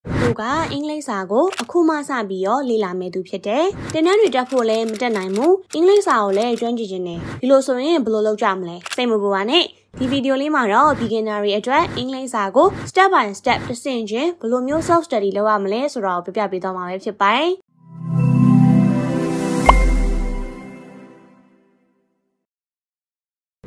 ကိုကအင်္ဂလိပ်စာကိုအခုမှစပြီးတော့လေ့လာမယ်သူဖြစ်တယ်။တင်တန်းတွေတက်ဖို့လည်းမတက်နိုင်ဘူး။အင်္ဂလိပ်စာကိုလည်းကျွမ်းကျင်နေတယ်။ဒီလိုဆိုရင်ဘယ်လိုလုပ်ကြမလဲ။စိတ်မပူပါနဲ့။ဒီဗီဒီယိုလေးမှာတော့ beginner တွေအတွက်အင်္ဂလိပ်စာကို step by step တစ်ဆင့်ချင်းဘယ်လိုမျိုး self study လုပ်ရမလဲဆိုတော့ပြပြပေးသွားမှာပဲဖြစ်ပါတယ်။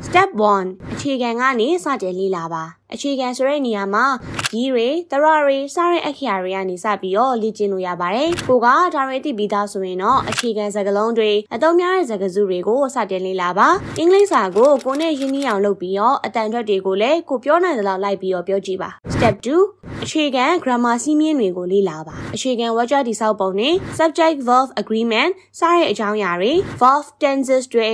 Step 1အခြေခံကနေစတင်လေ့လာပါအခြေခံဆိုတဲ့နေရာမှာကြီးတွေတရတွေစတဲ့အခရာတွေကနေစပြီးတော့လေ့ကျင့်လို့ရပါတယ်ကိုကဒါတွေသိပြီးသားဆိုရင်တော့အခြေခံစကားလုံးတွေအသုံးများတဲ့စကားစုတွေကိုစတင်လေ့လာပါအင်္ဂလိပ်စာကိုကိုနဲ့ရင်းနှီးအောင်လုပ်ပြီးတော့အတန်ထွက်တွေကိုလည်းကိုပြောနိုင်သလောက်လိုက်ပြီးတော့ပြောကြည့်ပါ Step 2အခြေခံ grammar စည်းမျဉ်းတွေကိုလေ့လာပါအခြေခံဝါကျတိဆောက်ပုံတွေ subject verb agreement စတဲ့အကြောင်းအရာတွေ verb tenses တွေ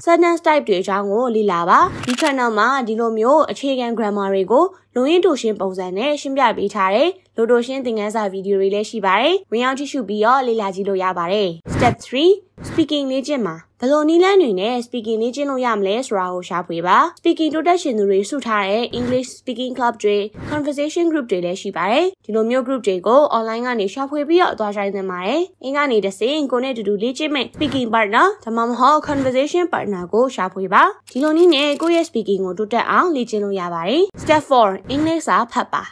sentence type တွေအကြောင်းကိုလေ့လာပါဒီ channel မှာဒီလိုမျိုးအခြေခံ grammar တွေကိုလူရင်းတူရှင်းပုံစံနဲ့ရှင်းပြပေးထားတယ်လူတူရှင်းသင်ခန်းစာဗီဒီယိုတွေလည်းရှိပါတယ်ဝင်ရောက်ကြည့်ရှုပြီးတော့လေ့လာကြည့်လို့ရပါတယ် Step 3 speaking လေ့ကျင့်ပါဘယ်လိုနည်းလမ်းတွေနဲ့ speaking လေ့ကျင့်လို့ရမလဲဆိုတာကိုရှာဖွေပါ speaking တိုးတက်ရှင်သူတွေစုထားတဲ့ English speaking club တွေ conversation group တွေလည်းရှိပါတယ်ဒီလိုမျိုး group တွေကို online ကနေရှာဖွေပြီးတော့သွားကြိုင်သင်ပါတယ်အင်္ဂါနေတစ်စင်ကိုနဲ့တူတူလေ့ကျင့်မဲ့ speaking partner ဒါမှမဟုတ် conversation partner ကိုရှာဖွေပါဒီလိုနည်းနဲ့ကိုယ့်ရဲ့ speaking ကိုတိုးတက်အောင်လေ့ကျင့်လို့ရပါတယ် Step 4 English စာဖတ်ပါ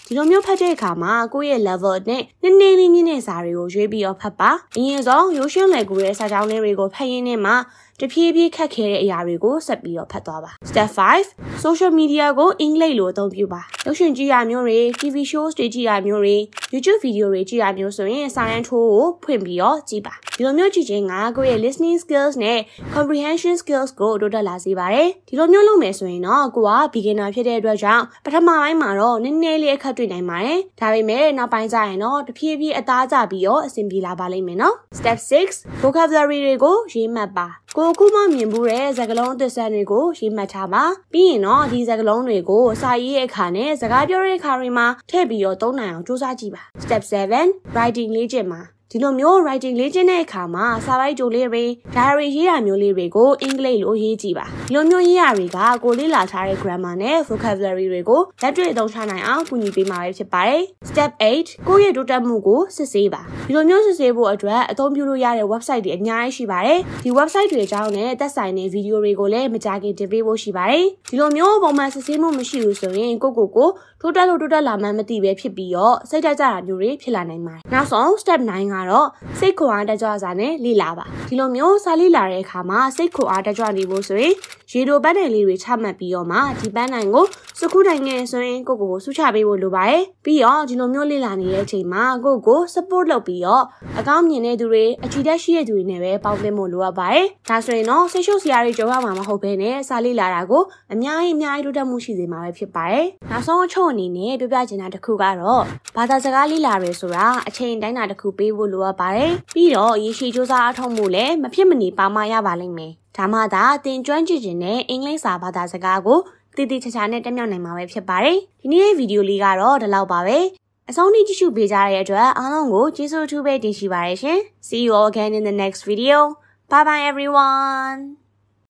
ဒီလိုမျိုးဖတ်တဲ့အခါမှာကိုယ့်ရဲ့ level နဲ့နည်းနည်းလေးမြင့်တဲ့စာတွေကိုရွေးပြီးတော့ဖတ်ပါအရင်ဆုံးရိုးရှင်းလွယ်ကူတဲ့စာကြောင်းလေးတွေကိုဖတ်ရင်းနဲ့မှတဖြည်းဖြည်းခက်ခဲတဲ့အရာတွေကိုဆက်ပြီးတော့ဖတ်သွားပါ Step 5 Social media ကိုအင်္ဂလိပ်လိုအသုံးပြုပါရုပ်ရှင်ကြည့်ရမျိုးတွေ TV shows တွေကြည့်ရမျိုးတွေ YouTube video တွေကြည့်ရမျိုးဆိုရင်စာရန်ထိုးကိုဖွင့်ပြီးတော့ကြည့်ပါဒီလိုမျိုးကြည့်ခြင်းကကိုယ့်ရဲ့ listening skills နဲ့ comprehension skills ကိုတိုးတက်လာစေပါတယ်ဒီလိုမျိုးလုပ်မယ်ဆိုရင်တော့ကိုက beginner ဖြစ်တဲ့အတွက်ကြောင့်ပထမပိုင်းမှာတော့နည်းနည်းလေးအခက်တွေ့နိုင်ပါတယ်ဒါပေမဲ့နောက်ပိုင်းကျရင်တော့တဖြည်းဖြည်းအသားကျပြီးတော့အဆင်ပြေလာပါလိမ့်မယ်နော် Step 6 vocabulary တွေကိုရေးမှတ်ပါကိုအခုမှမြင်ဘူးတဲ့စကားလုံးအသစ်ဆန်းတွေကိုရေးမှတ်ထားပါပြီးရင်တော့ဒီစကားလုံးတွေကိုစာရေးတဲ့အခါနဲ့စကားပြောတဲ့အခါတွေမှာထည့်ပြီးတော့သုံးနိုင်အောင်စူးစမ်းကြည့်ပါ Step 7 writing လေ့ကျင့်ပါဒီလိုမျိုး writing လေ့ကျင့်တဲ့အခါမှာစာပိုက်တိုလေးတွေ diary ရေးတာမျိုးလေးတွေကိုအင်္ဂလိပ်လိုရေးကြည့်ပါဒီလိုမျိုးရေးရတွေကကိုလေ့လာထားတဲ့ grammar နဲ့ vocabulary တွေကိုလက်တွေ့အသုံးချနိုင်အောင်ကူညီပေးမှာပဲဖြစ်ပါတယ် Step 8ကိုယ့်ရဲ့တိုးတက်မှုကိုစစ်ဆေးပါဒီလိုမျိုးစစ်ဆေးဖို့အတွက်အသုံးပြုလို့ရတဲ့ website တွေအများကြီးရှိပါတယ်ဒီ website တွေအကြောင်းနဲ့သက်ဆိုင်တဲ့ video တွေကိုလည်းမကြာခင်တင်ပေးဖို့ရှိပါတယ်ဒီလိုမျိုးပုံမှန်စစ်ဆေးမှုမရှိဘူးဆိုရင်ကိုတိုးတက်လာမှမသိပဲဖြစ်ပြီးတော့စိတ်တက်ကြတာမျိုးတွေဖြစ်လာနိုင်ပါတယ်နောက်ဆုံး Step 9ကတော့စိတ်ခွန်အားတက်ကြွစာနဲ့လေ့လာပါဒီလိုမျိုးစာလေ့လာတဲ့အခါမှာစိတ်ခွန်အားတက်ကြွနေဖို့ဆိုရင်ရေတိုပန်းနိုင်လေးတွေချမှတ်ပြီးတော့မှဒီပန်းနိုင်ကိုစခုနိုင်ငယ်ဆိုရင်ကိုဆူချပေးဖို့လိုပါတယ်ပြီးတော့ဒီလိုမျိုးလေ့လာနေတဲ့အချိန်မှာကို support လုပ်ပြီးတော့အကောင်းမြင်တဲ့သူတွေအချီတက်ရှိတဲ့သူတွေနဲ့ပဲပေါင်းသင်းဖို့လိုအပ်ပါတယ်ဒါဆိုရင်တော့စိတ်ရှုပ်စရာတွေကြုံရမှာမဟုတ်ဘဲနဲ့စာလေ့လာတာကိုအများကြီးတိုးတက်မှုရှိစေမှာပဲဖြစ်ပါတယ်နောက်ဆုံးအချုပ်အနေနဲ့ပြပြချင်တာတစ်ခုကတော့ဘာသာစကားလေ့လာရဲဆိုတာအချိန်တိုင်းတာတစ်ခုပေးဖို့လိုအပ်ပါတယ်ပြီးတော့ရေရှည်စူးစမ်းအားထုတ်မှုလည်းမဖြစ်မနေပါမရပါလိမ့်မယ်ဒါမှသာသင်ကျွမ်းကျင်တဲ့အင်္ဂလိပ်စာဘာသာစကားကိုတည်တည်ချာချာနဲ့တက်မြောက်နိုင်မှာပဲဖြစ်ပါတယ်ဒီနေ့ရဲ့ဗီဒီယိုလေးကတော့ဒီလောက်ပါပဲအဆုံးထိကြည့်ရှုပေးကြတဲ့အတွက်အားလုံးကိုကျေးဇူးအထူးပဲတင်ရှိပါတယ်ရှင် See you all again in the next video. Bye bye everyone.